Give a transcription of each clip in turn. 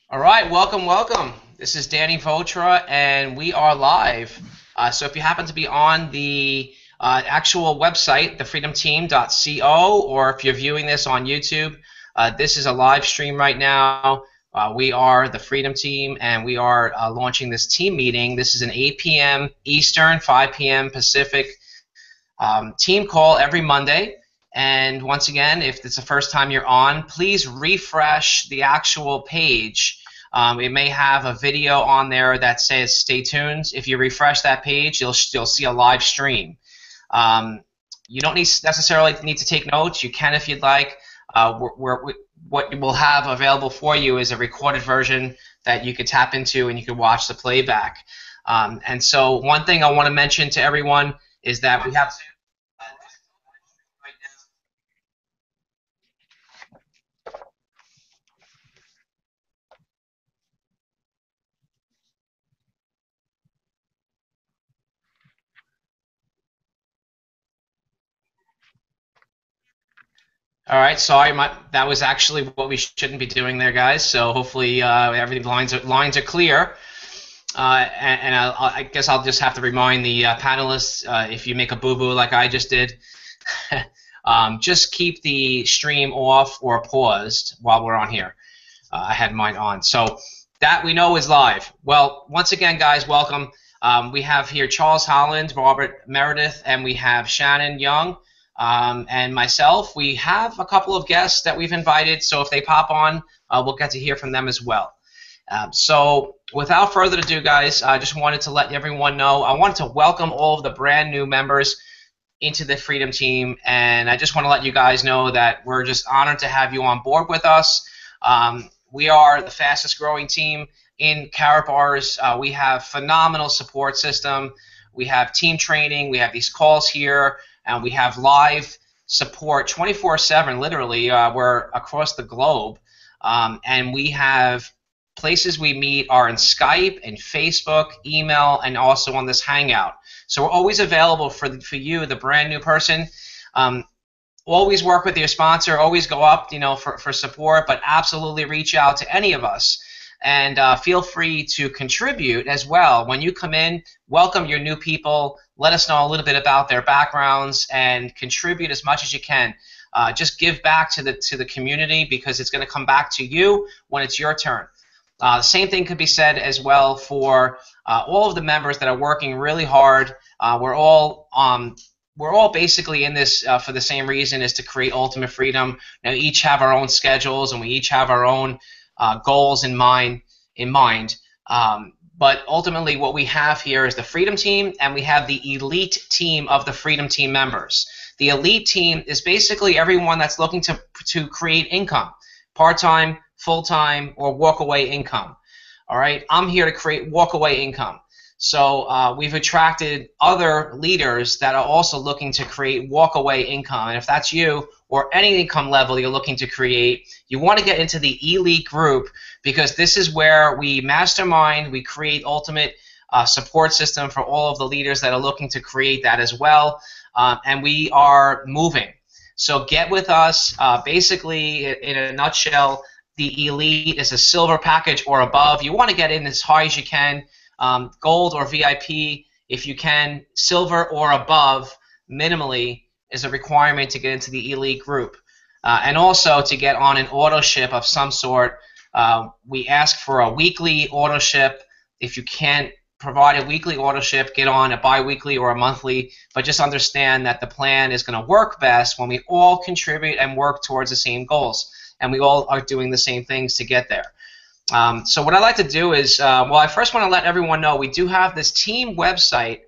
All right, welcome, welcome. This is Danny Votra, and we are live. So if you happen to be on the actual website, thefreedomteam.co, or if you're viewing this on YouTube, this is a live stream right now. We are the Freedom Team, and we are launching this team meeting. This is an 8 p.m. Eastern, 5 p.m. Pacific team call every Monday. And once again, if it's the first time you're on, please refresh the actual page. It may have a video on there that says stay tuned. If you refresh that page, you'll see a live stream. You don't necessarily need to take notes. You can if you'd like. What we'll have available for you is a recorded version that you can tap into and you can watch the playback. And so one thing I want to mention to everyone is that we have All right, sorry, that was actually what we shouldn't be doing there, guys. So hopefully everything lines are clear. And I guess I'll just have to remind the panelists, if you make a boo-boo like I just did, just keep the stream off or paused while we're on here. I had mine on. So that we know is live. Well, once again, guys, welcome. We have here Charles Holland, Robert Meredith, and we have Shannon Young. And myself. We have a couple of guests that we've invited, so if they pop on, we'll get to hear from them as well. So without further ado, guys, I just wanted to let everyone know, I wanted to welcome all of the brand new members into the Freedom Team, and I just want to let you guys know that we're just honored to have you on board with us. We are the fastest growing team in Karatbars. We have phenomenal support system. We have team training. We have these calls here. And we have live support 24/7, literally. We're across the globe. And we have places we meet are in Skype and Facebook, email, and also on this Hangout. So we're always available for you, the brand new person. Always work with your sponsor. Always go up, for support. But absolutely reach out to any of us. And feel free to contribute as well. When you come in, welcome your new people. Let us know a little bit about their backgrounds and contribute as much as you can. Just give back to the community because it's going to come back to you when it's your turn. The same thing could be said as well for all of the members that are working really hard. We're all basically in this for the same reason, is to create ultimate freedom. Now, we each have our own schedules and we each have our own goals in mind. But ultimately what we have here is the Freedom Team, and we have the elite team of the Freedom Team members. The elite team is basically everyone that's looking to create income, part-time, full-time, or walk-away income. All right, I'm here to create walk-away income. So we've attracted other leaders that are also looking to create walk-away income. And if that's you, or any income level you're looking to create, you want to get into the elite group, because this is where we mastermind, we create ultimate support system for all of the leaders that are looking to create that as well. And we are moving. So get with us. Basically, in a nutshell, the elite is a silver package or above. You want to get in as high as you can. Gold or VIP if you can. Silver or above minimally is a requirement to get into the elite group. And also to get on an auto ship of some sort, we ask for a weekly auto ship. If you can't provide a weekly auto ship, get on a bi-weekly or a monthly, but just understand that the plan is going to work best when we all contribute and work towards the same goals, and we all are doing the same things to get there. So what I'd like to do is, I first want to let everyone know we do have this team website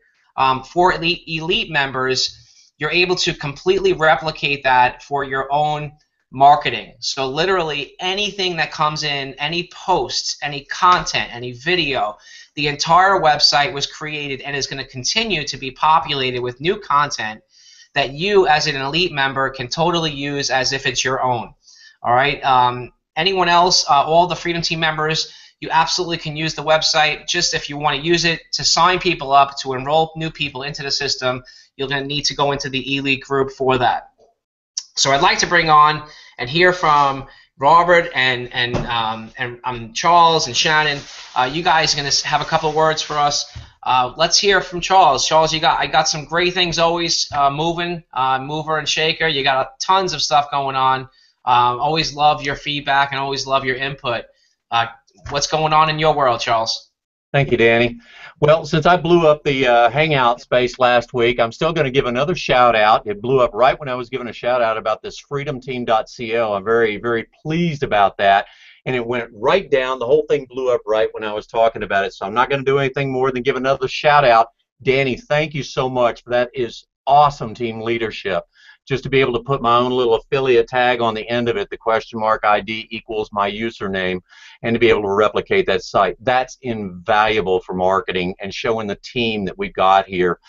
for elite members. You're able to completely replicate that for your own marketing. So literally anything that comes in, any posts, any content, any video, the entire website was created and is going to continue to be populated with new content that you as an elite member can totally use as if it's your own. All right. Anyone else, all the Freedom Team members, you absolutely can use the website. Just if you want to use it to sign people up, to enroll new people into the system, you're going to need to go into the elite group for that. So I'd like to bring on and hear from Robert and Charles and Shannon, you guys are going to have a couple of words for us. Let's hear from Charles. Charles, I got some great things always moving, mover and shaker. You got tons of stuff going on. Always love your feedback and always love your input. What's going on in your world, Charles? Thank you, Danny. Well, since I blew up the Hangout space last week, I'm still going to give another shout out. It blew up right when I was giving a shout out about this freedomteam.co. I'm very, very pleased about that. And it went right down. The whole thing blew up right when I was talking about it. So I'm not going to do anything more than give another shout out. Danny, thank you so much for that. Is awesome team leadership. Just to be able to put my own little affiliate tag on the end of it, the question mark ID equals my username, and to be able to replicate that site. That's invaluable for marketing and showing the team that we've got here.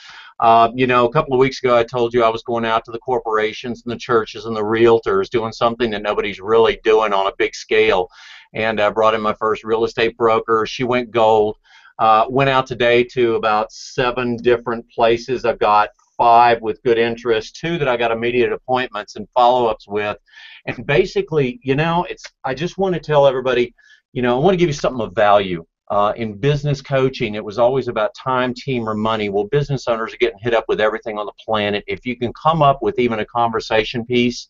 You know, a couple of weeks ago I told you I was going out to the corporations and the churches and the realtors doing something that nobody's really doing on a big scale. And I brought in my first real estate broker. She went gold. Went out today to about 7 different places. I've got 5 with good interest, 2 that I got immediate appointments and follow-ups with. And basically, you know, I just want to tell everybody, you know, I want to give you something of value. In business coaching, it was always about time, team, or money. Well, business owners are getting hit up with everything on the planet. If you can come up with even a conversation piece,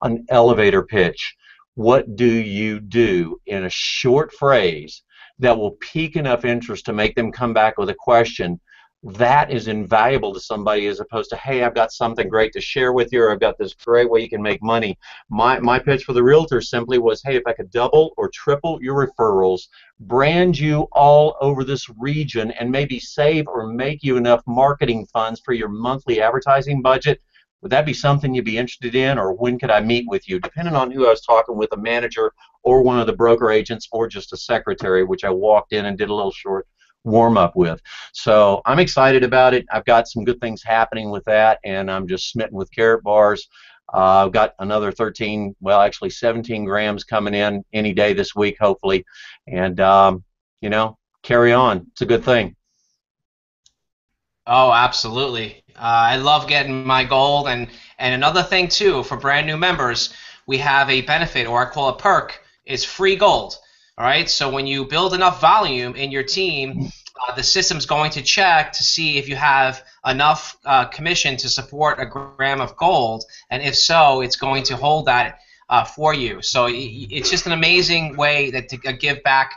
an elevator pitch, what do you do in a short phrase that will pique enough interest to make them come back with a question? That is invaluable to somebody, as opposed to, hey, I've got something great to share with you, or I've got this great way you can make money. My pitch for the realtor simply was, hey, if I could double or triple your referrals, brand you all over this region, and maybe save or make you enough marketing funds for your monthly advertising budget, would that be something you'd be interested in, or when could I meet with you? Depending on who I was talking with, a manager or one of the broker agents or just a secretary, which I walked in and did a little short warm-up with. So I'm excited about it. I've got some good things happening with that, and I'm just smitten with Carrot Bars. I've got another 13, well, actually 17 grams coming in any day this week, hopefully. And, you know, carry on. It's a good thing. Oh, absolutely. I love getting my gold. And another thing, too, for brand new members, we have a benefit, or I call it perk, is free gold. All right, so when you build enough volume in your team, the system's going to check to see if you have enough commission to support a gram of gold, and if so, it's going to hold that for you. So it's just an amazing way that to give back.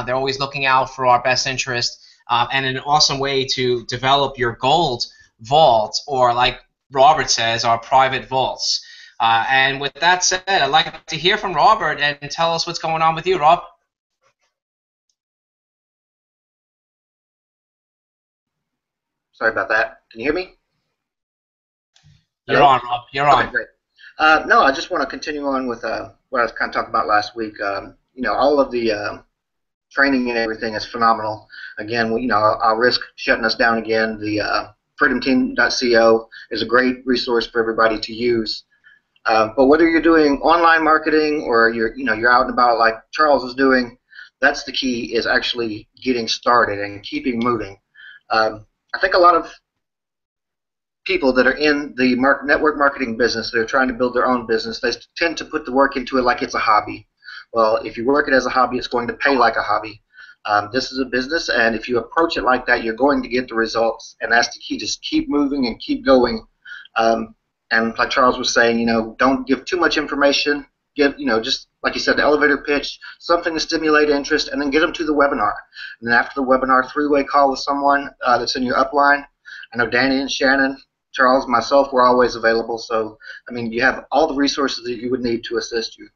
They're always looking out for our best interest, and an awesome way to develop your gold vault, or like Robert says, our private vaults. And with that said, I'd like to hear from Robert and tell us what's going on with you, Rob. Sorry about that. Can you hear me? You're on, Rob. You're on. Okay, great. No, I just want to continue on with what I was kind of talking about last week. You know, all of the training and everything is phenomenal. Again, you know, I'll risk shutting us down again. The freedomteam.co is a great resource for everybody to use. But whether you're doing online marketing or you're out and about like Charles is doing, that's the key, is actually getting started and keeping moving. I think a lot of people that are in the network marketing business, they're trying to build their own business, they tend to put the work into it like it's a hobby. Well, if you work it as a hobby, it's going to pay like a hobby. This is a business, and if you approach it like that, you're going to get the results, and that's the key. Just keep moving and keep going. And like Charles was saying, you know, don't give too much information. Give, you know, just like you said, the elevator pitch, something to stimulate interest, and then get them to the webinar. And then after the webinar, 3-way call with someone that's in your upline. I know Danny and Shannon, Charles, myself, we're always available. So, I mean, you have all the resources that you would need to assist you.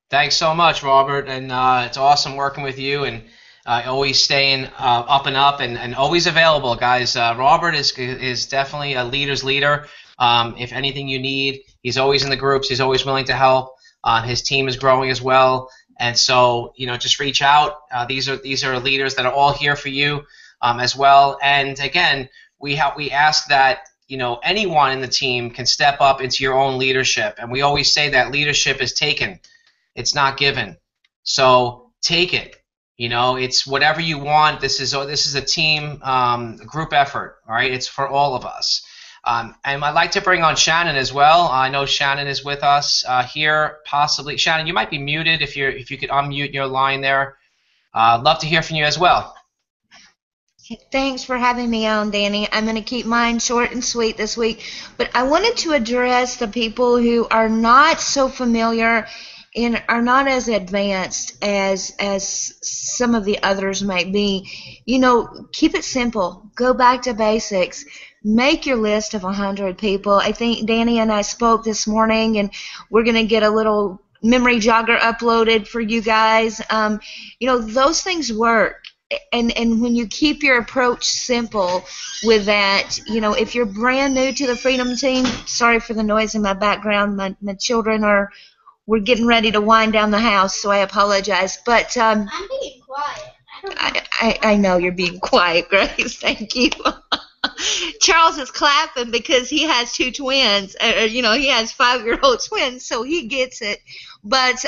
Thanks so much, Robert, and it's awesome working with you, and always staying up and up, and always available, guys. Robert is definitely a leader's leader. If anything you need, he's always in the groups. He's always willing to help. His team is growing as well, and so, you know, just reach out. These are leaders that are all here for you as well. And again, we ask that, you know, anyone in the team can step up into your own leadership, and we always say that leadership is taken. It's not given. So take it. You know, it's whatever you want. This is a team, group effort. All right, it's for all of us. And I'd like to bring on Shannon as well. I know Shannon is with us here, possibly. Shannon, you might be muted. If you could unmute your line there, I'd love to hear from you as well. Thanks for having me on, Danny. I'm going to keep mine short and sweet this week, but I wanted to address the people who are not so familiar and are not as advanced as some of the others might be. You know, keep it simple. Go back to basics. Make your list of 100 people. I think Danny and I spoke this morning, and we're going to get a little memory jogger uploaded for you guys. You know, those things work. And when you keep your approach simple with that, you know, if you're brand new to the Freedom Team, sorry for the noise in my background. My children we're getting ready to wind down the house, so I apologize. But I'm being quiet. I know you're being quiet, Grace. Thank you. Charles is clapping because he has two twins. You know, he has 5-year-old twins, so he gets it. But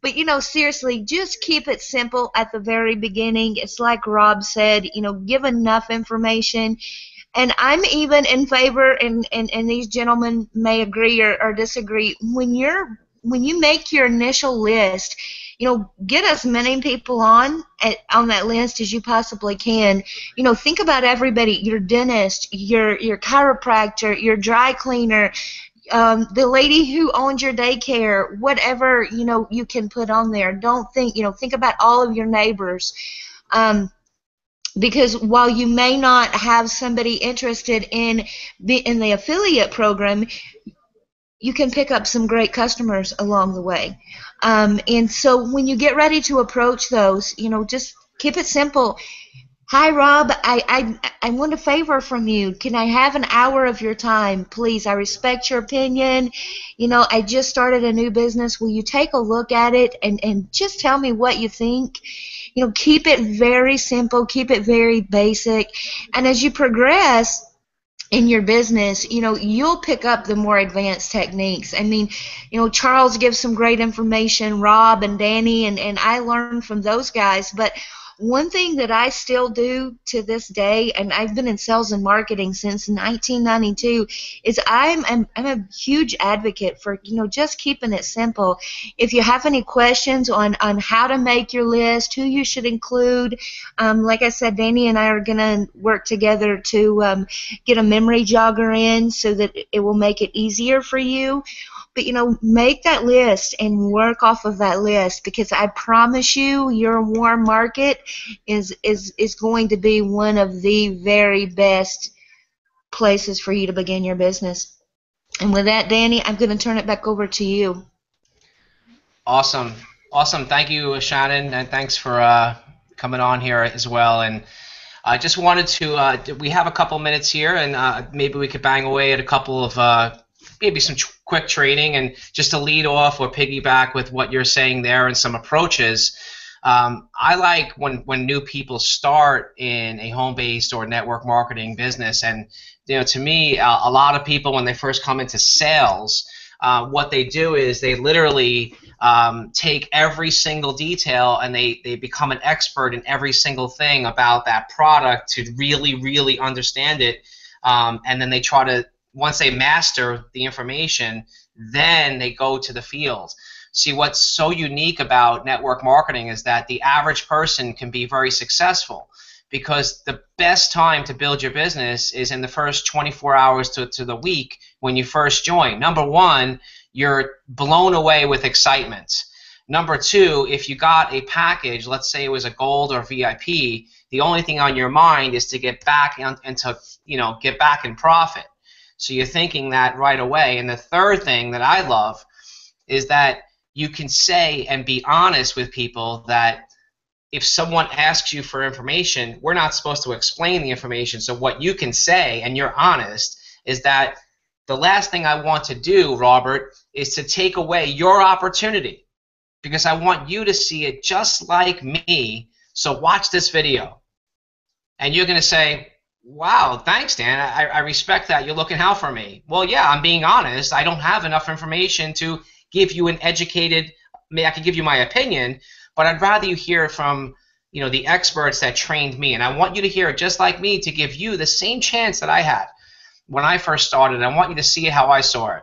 you know, seriously, just keep it simple at the very beginning. It's like Rob said, you know, give enough information. And I'm even in favor, and these gentlemen may agree or disagree, when you make your initial list, you know, get as many people on that list as you possibly can. You know, think about everybody: your dentist, your chiropractor, your dry cleaner, the lady who owns your daycare, whatever, you know, you can put on there. Don't think, you know, think about all of your neighbors. Because while you may not have somebody interested in the affiliate program, you can pick up some great customers along the way. And so when you get ready to approach those, you know, just keep it simple. Hi, Rob. I want a favor from you. Can I have an hour of your time, please? I respect your opinion. You know, I just started a new business. Will you take a look at it and just tell me what you think? You know, keep it very simple. Keep it very basic. And as you progress in your business, you know, you'll pick up the more advanced techniques. I mean, you know, Charles gives some great information, Rob and Danny, and I learned from those guys. But one thing that I still do to this day, and I've been in sales and marketing since 1992, is I'm a huge advocate for, you know, just keeping it simple. If you have any questions on how to make your list, who you should include, like I said, Danny and I are going to work together to get a memory jogger in so that it will make it easier for you. But, you know, make that list and work off of that list, because I promise you your warm market is going to be one of the very best places for you to begin your business. And with that, Danny, I'm going to turn it back over to you. Awesome. Thank you, Shannon, and thanks for coming on here as well. And I just wanted to, we have a couple minutes here, and maybe we could bang away at a couple of maybe some quick training, and just to lead off or piggyback with what you're saying there and some approaches. I like when new people start in a home-based or network marketing business, and you know, to me, a lot of people when they first come into sales, what they do is they literally take every single detail and they become an expert in every single thing about that product to really understand it, and then they try to, once they master the information, then they go to the field. See, what's so unique about network marketing is that the average person can be very successful, because the best time to build your business is in the first 24 hours to the week when you first join. Number one, you're blown away with excitement. Number two, if you got a package, let's say it was a gold or VIP, the only thing on your mind is to get back and to, you know, get back in profit. So you're thinking that right away. And the third thing that I love is that you can say and be honest with people that if someone asks you for information, we're not supposed to explain the information. So what you can say, and you're honest, is that the last thing I want to do, Robert, is to take away your opportunity, because I want you to see it just like me. So watch this video. And you're going to say, wow, thanks, Dan. I respect that. You're looking out for me. Well, yeah, I'm being honest. I don't have enough information to give you an educated, I could give you my opinion, but I'd rather you hear from, you know, the experts that trained me. And I want you to hear it just like me to give you the same chance that I had. when I first started. I want you to see how I saw it.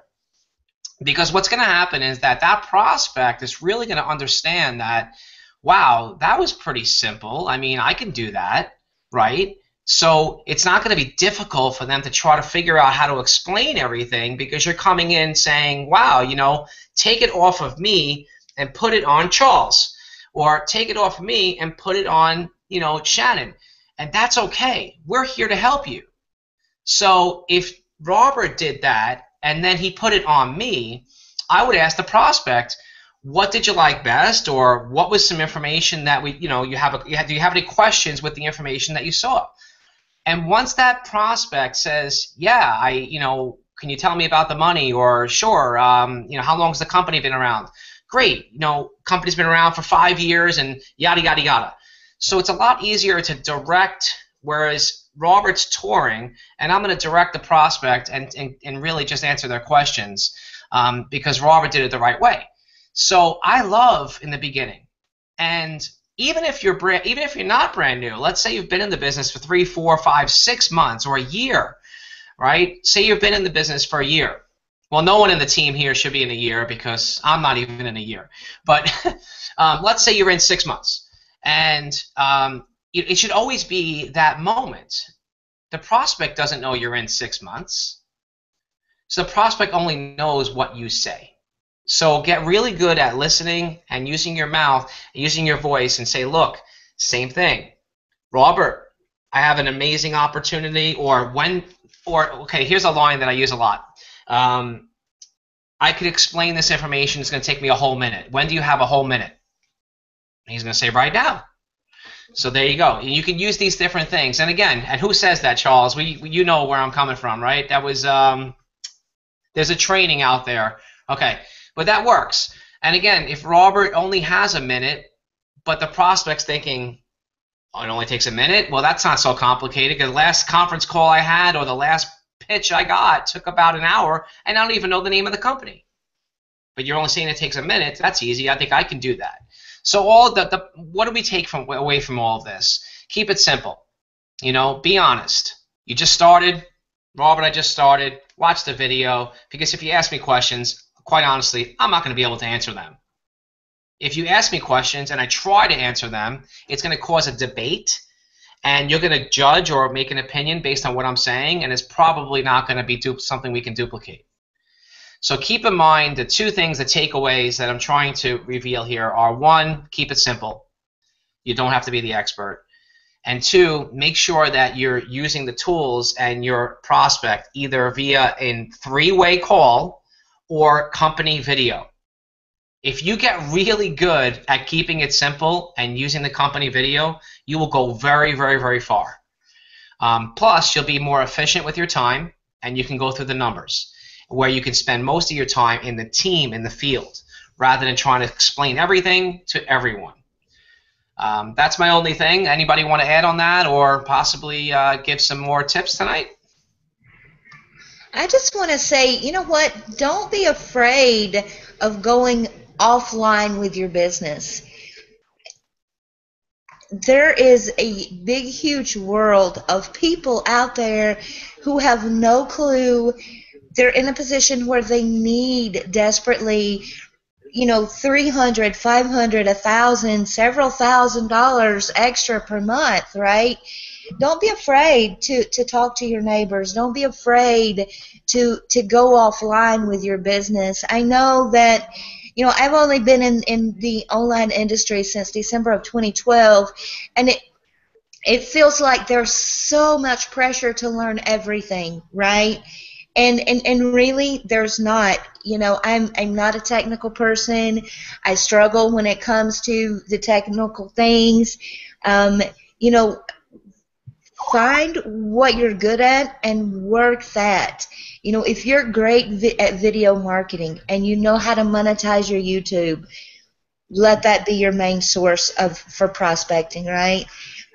Because what's going to happen is that prospect is really going to understand that, wow, that was pretty simple. I mean, I can do that, right? So it's not going to be difficult for them to try to figure out how to explain everything, because you're coming in saying, wow, you know, take it off of me and put it on Charles, or take it off of me and put it on, you know, Shannon. And that's okay. We're here to help you. So if Robert did that and then he put it on me, I would ask the prospect, what did you like best, or what was some information that do you have any questions with the information that you saw? And once that prospect says, yeah, can you tell me about the money, or sure, how long has the company been around? Great, company's been around for 5 years and yada, yada, yada. So it's a lot easier to direct, whereas Robert's touring, and I'm going to direct the prospect and really just answer their questions because Robert did it the right way. So I love in the beginning, and even if you're not brand new, let's say you've been in the business for 3, 4, 5, 6 months or a year, right? Say you've been in the business for a year. Well, no one in the team here should be in a year because I'm not even in a year. But let's say you're in 6 months, and it should always be that moment. The prospect doesn't know you're in 6 months, so the prospect only knows what you say. So get really good at listening and using your mouth, and using your voice, and say, look, same thing. Robert, I have an amazing opportunity, okay, here's a line that I use a lot. I could explain this information. It's going to take me a whole minute. When do you have a whole minute? And he's going to say, right now. So there you go. You can use these different things. And again, and who says that, Charles? You know where I'm coming from, right? That was there's a training out there. Okay. But that works. And again, if Robert only has a minute, but the prospect's thinking, oh, it only takes a minute, well, that's not so complicated, because the last conference call I had or the last pitch I got took about an hour, and I don't even know the name of the company. But you're only saying it takes a minute. That's easy. I think I can do that. So what do we take away from all of this? Keep it simple. Be honest. You just started. Robert, I just started. Watch the video, because if you ask me questions, quite honestly, I'm not going to be able to answer them. If you ask me questions and I try to answer them, it's going to cause a debate, and you're going to judge or make an opinion based on what I'm saying, and it's probably not going to be something we can duplicate. So keep in mind the two things, the takeaways that I'm trying to reveal here are: one, keep it simple. You don't have to be the expert. And two, make sure that you're using the tools and your prospect either via a 3-way call or company video. If you get really good at keeping it simple and using the company video, you will go very, very, very far. Plus, you'll be more efficient with your time, and you can go through the numbers, where you can spend most of your time in the team, in the field, rather than trying to explain everything to everyone. That's my only thing. Anybody want to add on that, or possibly give some more tips tonight? I just want to say, you know what? Don't be afraid of going offline with your business. There is a big, huge world of people out there who have no clue. They're in a position where they need desperately, $300, $500, $1,000, several $1,000s extra per month, right? Don't be afraid to talk to your neighbors. Don't be afraid to go offline with your business. I know that, I've only been in the online industry since December of 2012, and it feels like there's so much pressure to learn everything, right? And really, there's not. I'm not a technical person. I struggle when it comes to the technical things. Find what you're good at and work that. If you're great at video marketing and you know how to monetize your YouTube, let that be your main source for prospecting, right?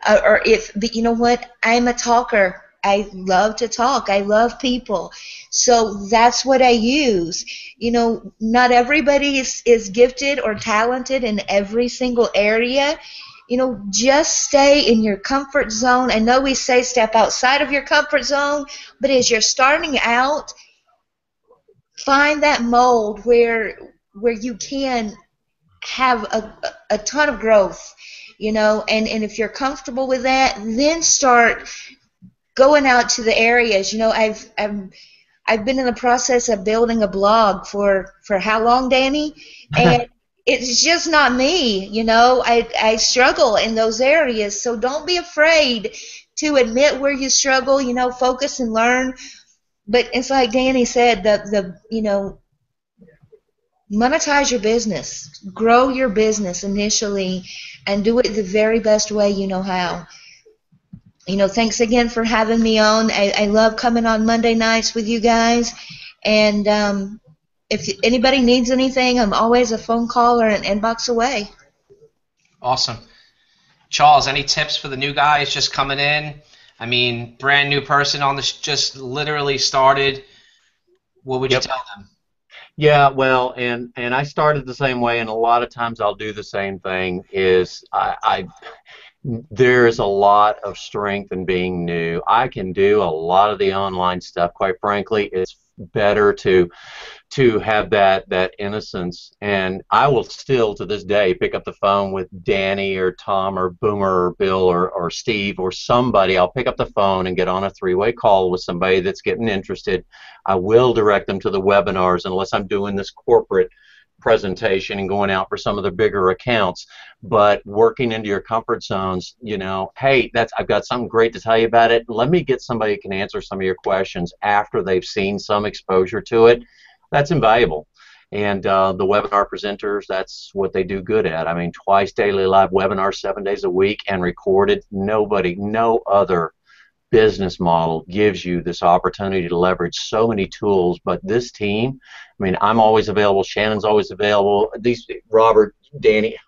But you know what? I'm a talker. I love to talk. I love people. So that's what I use. Not everybody is gifted or talented in every single area. just stay in your comfort zone. I know we say step outside of your comfort zone, but as you're starting out, find that mold where you can have a ton of growth, and if you're comfortable with that, then start going out to the areas. I've been in the process of building a blog for how long, Danny? And it's just not me, I struggle in those areas, so don't be afraid to admit where you struggle, focus and learn. But it's like Danny said, monetize your business, grow your business initially, and do it the very best way you know how. Thanks again for having me on. I love coming on Monday nights with you guys, and if anybody needs anything, I'm always a phone call or an inbox away. Awesome. Charles, any tips for the new guys just coming in? I mean, brand new person on this, just literally started. What would you tell them? Yeah, well, and I started the same way, and a lot of times I'll do the same thing. There's a lot of strength in being new. I can do a lot of the online stuff. Quite frankly, it's better to have that innocence. And I will still, to this day, pick up the phone with Danny or Tom or Boomer or Bill or Steve or somebody. I'll pick up the phone and get on a three-way call with somebody that's getting interested. I will direct them to the webinars unless I'm doing this corporate presentation and going out for some of the bigger accounts. But working into your comfort zones, hey, I've got something great to tell you about it. Let me get somebody who can answer some of your questions after they've seen some exposure to it. That's invaluable. And the webinar presenters, that's what they do good at. I mean, twice daily live webinars, 7 days a week, and recorded. No other business model gives you this opportunity to leverage so many tools. But this team, I mean, I'm always available. Shannon's always available. Robert, Danny,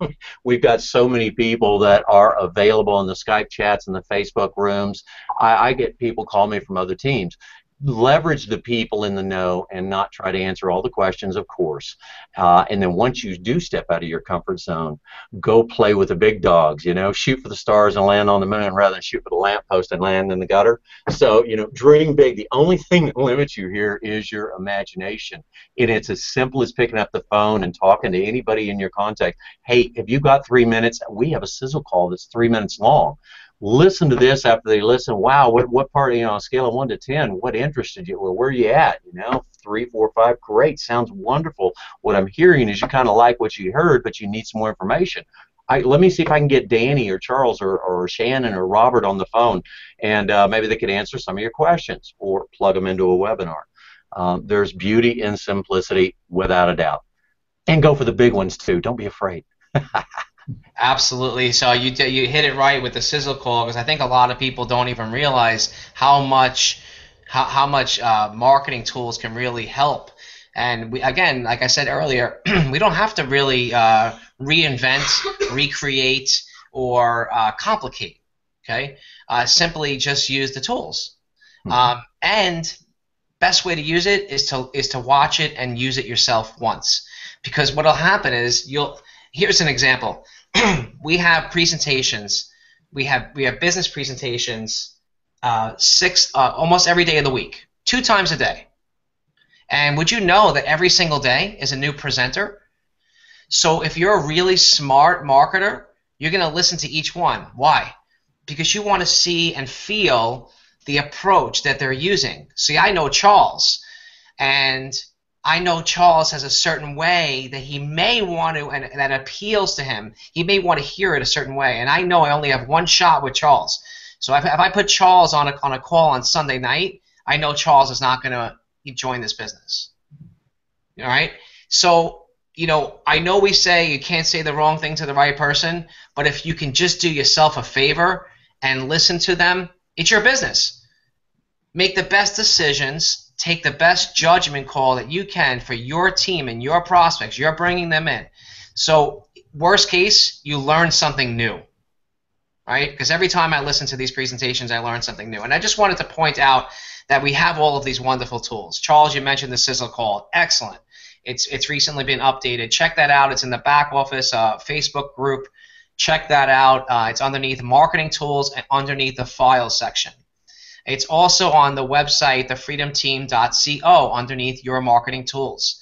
we've got so many people that are available in the Skype chats and the Facebook rooms. I get people call me from other teams. Leverage the people in the know and not try to answer all the questions, of course. And then once you do step out of your comfort zone, go play with the big dogs. Shoot for the stars and land on the moon rather than shoot for the lamppost and land in the gutter. So, dream big. The only thing that limits you here is your imagination. And it's as simple as picking up the phone and talking to anybody in your contact. Hey, have you got 3 minutes? We have a sizzle call that's 3 minutes long. Listen to this after they listen. Wow, what part, on a scale of 1 to 10, what interested you? Well, where are you at? 3, 4, 5, great, sounds wonderful. What I'm hearing is you kind of like what you heard, but you need some more information. Let me see if I can get Danny or Charles or Shannon or Robert on the phone, and maybe they could answer some of your questions or plug them into a webinar. There's beauty in simplicity, without a doubt. And go for the big ones, too. Don't be afraid. Absolutely. So you hit it right with the sizzle call, because I think a lot of people don't even realize how much marketing tools can really help. And again, like I said earlier, we don't have to really reinvent, recreate, or complicate. Okay, simply just use the tools. And best way to use it is to watch it and use it yourself once, because what'll happen is here's an example. We have presentations. We have business presentations almost every day of the week, 2 times a day. And would you know that every single day is a new presenter? So if you're a really smart marketer, you're going to listen to each one. Why? Because you want to see and feel the approach that they're using. See, I know Charles, and I know Charles has a certain way that he may want to, and that appeals to him. He may want to hear it a certain way, and I know I only have one shot with Charles. So if I put Charles on a call on Sunday night, I know Charles is not going to join this business. All right? So, I know we say you can't say the wrong thing to the right person, but if you can just do yourself a favor and listen to them, it's your business. Make the best decisions. Take the best judgment call that you can for your team and your prospects. You're bringing them in. So worst case, you learn something new, right? Because every time I listen to these presentations, I learn something new. And I just wanted to point out that we have all of these wonderful tools. Charles, you mentioned the Sizzle Call. Excellent. It's recently been updated. Check that out. It's in the back office Facebook group. check that out. It's underneath marketing tools and underneath the file section. It's also on the website, thefreedomteam.co, underneath your marketing tools.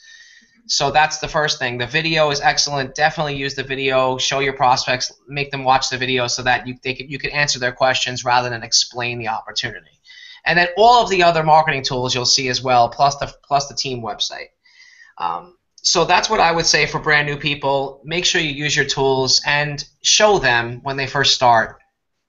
So that's the first thing. The video is excellent. Definitely use the video. Show your prospects. Make them watch the video so that you can answer their questions rather than explain the opportunity. And then all of the other marketing tools you'll see as well, plus the team website. So that's what I would say for brand new people. Make sure you use your tools and show them when they first start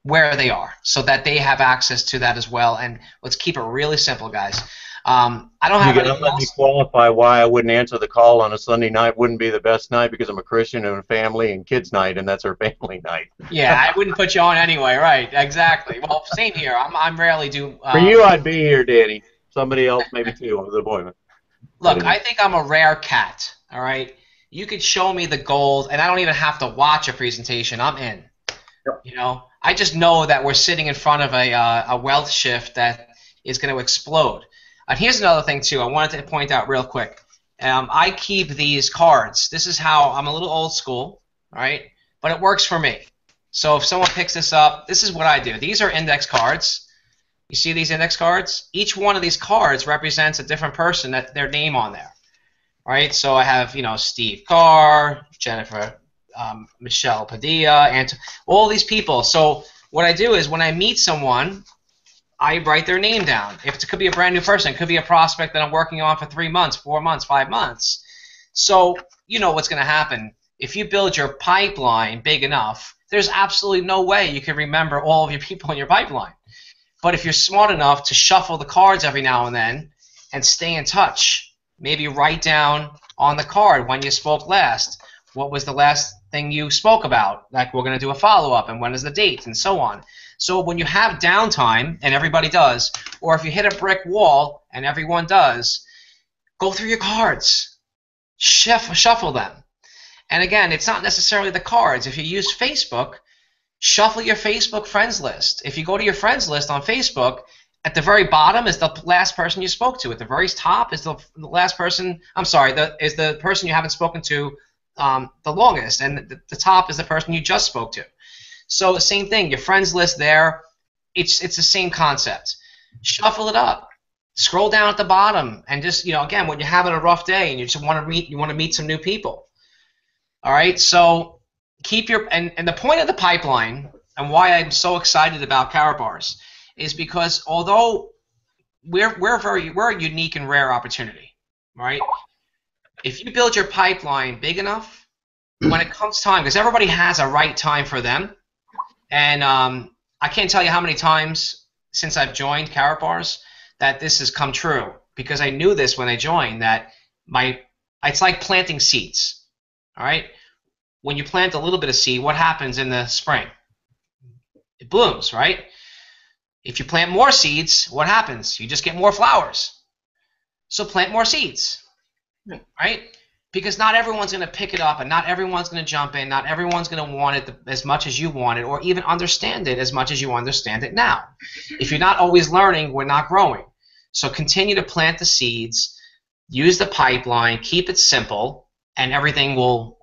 where they are so that they have access to that as well. And let's keep it really simple, guys. I don't have You're going to let me qualify why I wouldn't answer the call on a Sunday night. Wouldn't be the best night because I'm a Christian and a family and kids night, and that's our family night. Yeah, I wouldn't put you on anyway, right? Exactly. Well, same here. I'm rarely do. For you, I'd be here, Danny. Somebody else, maybe too, on the appointment. Look, I think I'm a rare cat. All right, you could show me the gold, and I don't even have to watch a presentation. I'm in. Yep. You know, I just know that we're sitting in front of a wealth shift that is going to explode. And here's another thing too. I wanted to point out real quick. I keep these cards. This is how I'm a little old school, right? But it works for me. So if someone picks this up, this is what I do. These are index cards. You see these index cards? Each one of these cards represents a different person, that their name on there, right? So I have, you know, Steve Carr, Jennifer, Michelle Padilla, and all these people. So what I do is when I meet someone, I write their name down. If it could be a brand new person, it could be a prospect that I'm working on for 3 months, 4 months, 5 months. So you know what's going to happen. If you build your pipeline big enough, there's absolutely no way you can remember all of your people in your pipeline. But if you're smart enough to shuffle the cards every now and then and stay in touch, maybe write down on the card when you spoke last, what was the last thing you spoke about, like we're going to do a follow-up and when is the date and so on. So when you have downtime, and everybody does, or if you hit a brick wall, and everyone does, go through your cards, shuffle them. And again, it's not necessarily the cards. If you use Facebook, shuffle your Facebook friends list. If you go to your friends list on Facebook, at the very bottom is the last person you spoke to. At the very top is the last person, is the person you haven't spoken to the longest, and the top is the person you just spoke to. So the same thing, your friends list there, it's the same concept. Shuffle it up. Scroll down at the bottom and just, you know, again, when you're having a rough day and you just want to meet some new people. All right? So keep your and the point of the pipeline and why I'm so excited about Karatbars is because although we're a unique and rare opportunity, right? If you build your pipeline big enough, when it comes time, because everybody has a right time for them. And I can't tell you how many times since I've joined Karatbars that this has come true, because I knew this when I joined, that it's like planting seeds. All right? When you plant a little bit of seed, what happens in the spring? It blooms, right? If you plant more seeds, what happens? You just get more flowers. So plant more seeds, right? Because not everyone's going to pick it up, and not everyone's going to jump in. Not everyone's going to want it as much as you want it, or even understand it as much as you understand it now. If you're not always learning, we're not growing. So continue to plant the seeds, use the pipeline, keep it simple, and everything will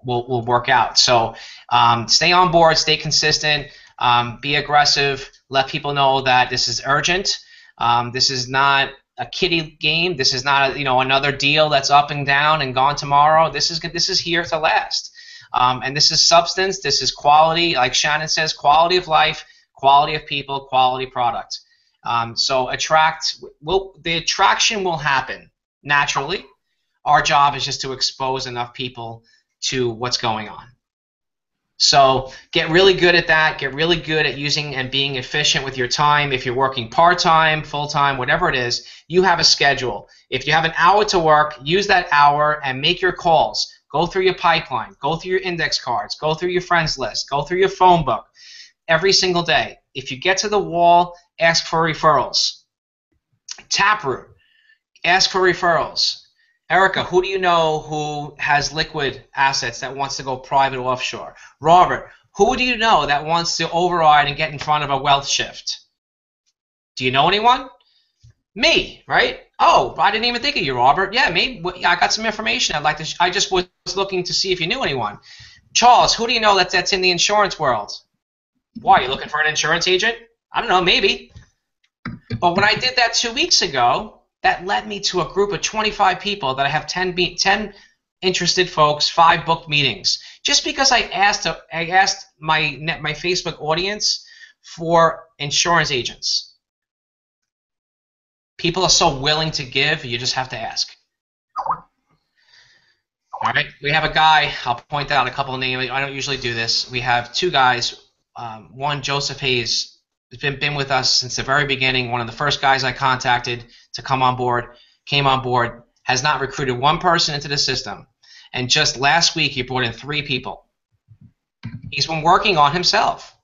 work out. So stay on board, stay consistent, be aggressive, let people know that this is urgent. This is not a kiddie game. This is not another deal that's up and down and gone tomorrow. This is here to last, and this is substance. This is quality, like Shannon says, quality of life, quality of people, quality product. So the attraction will happen naturally. Our job is just to expose enough people to what's going on. So get really good at that. Get really good at using and being efficient with your time. If you're working part-time, full-time, whatever it is, you have a schedule. If you have an hour to work, use that hour and make your calls. Go through your pipeline. Go through your index cards. Go through your friends list. Go through your phone book every single day. If you get to the wall, ask for referrals. Taproot, ask for referrals. Erica, who do you know who has liquid assets that wants to go private or offshore? Robert, who do you know that wants to override and get in front of a wealth shift? Do you know anyone? Me, right? Oh, I didn't even think of you, Robert. Yeah, maybe I got some information. I just was looking to see if you knew anyone. Charles, who do you know that's in the insurance world? Why, you looking for an insurance agent? I don't know, maybe. But when I did that 2 weeks ago, that led me to a group of 25 people that I have 10 interested folks, 5 booked meetings. Just because I asked my Facebook audience for insurance agents. People are so willing to give, you just have to ask. All right, we have a guy, I'll point out a couple of names. I don't usually do this. We have 2 guys. One, Joseph Hayes, has been with us since the very beginning, one of the first guys I contacted to come on board, came on board, has not recruited 1 person into the system. And just last week, he brought in 3 people. He's been working on himself.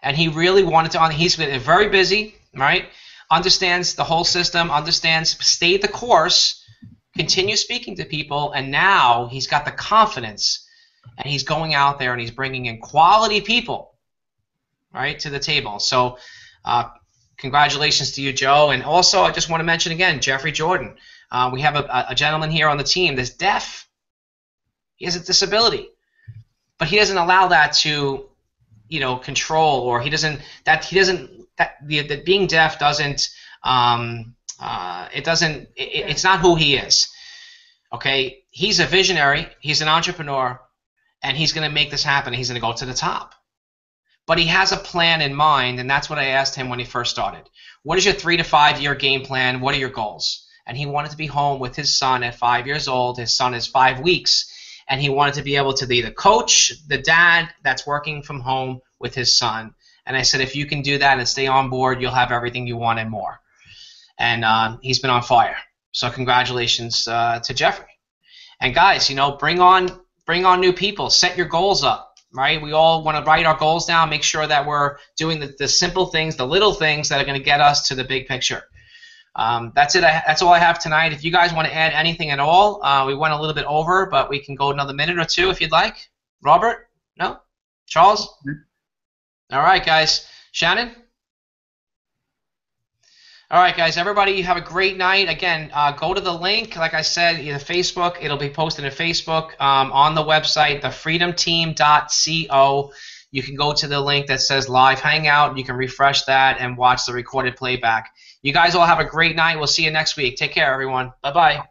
And he really wanted to, he's been very busy, right? Understands the whole system, stayed the course, continue speaking to people, and now he's got the confidence, and he's going out there and he's bringing in quality people, right, to the table. So congratulations to you, Joe. And also, I just want to mention again, Jeffrey Jordan. We have a gentleman here on the team that's deaf. He has a disability, but he doesn't allow that to, control, or being deaf doesn't. It's not who he is. Okay, he's a visionary, he's an entrepreneur, and he's going to make this happen. He's going to go to the top. But he has a plan in mind, and that's what I asked him when he first started. What is your 3 to 5 year game plan? What are your goals? And he wanted to be home with his son at 5 years old. His son is 5 weeks, and he wanted to be able to be the coach, the dad that's working from home with his son. And I said, if you can do that and stay on board, you'll have everything you want and more. And he's been on fire. So congratulations to Jeffrey. And guys, bring on new people. Set your goals up, right? We all want to write our goals down. Make sure that we're doing the simple things, the little things that are going to get us to the big picture. That's it. That's all I have tonight. If you guys want to add anything at all, we went a little bit over, but we can go another minute or 2 if you'd like. Robert? No? Charles? All right, guys. Shannon? All right, guys, everybody, have a great night. Again, go to the link, like I said, either Facebook. It'll be posted on Facebook, on the website, thefreedomteam.co. You can go to the link that says Live Hangout. You can refresh that and watch the recorded playback. You guys all have a great night. We'll see you next week. Take care, everyone. Bye-bye.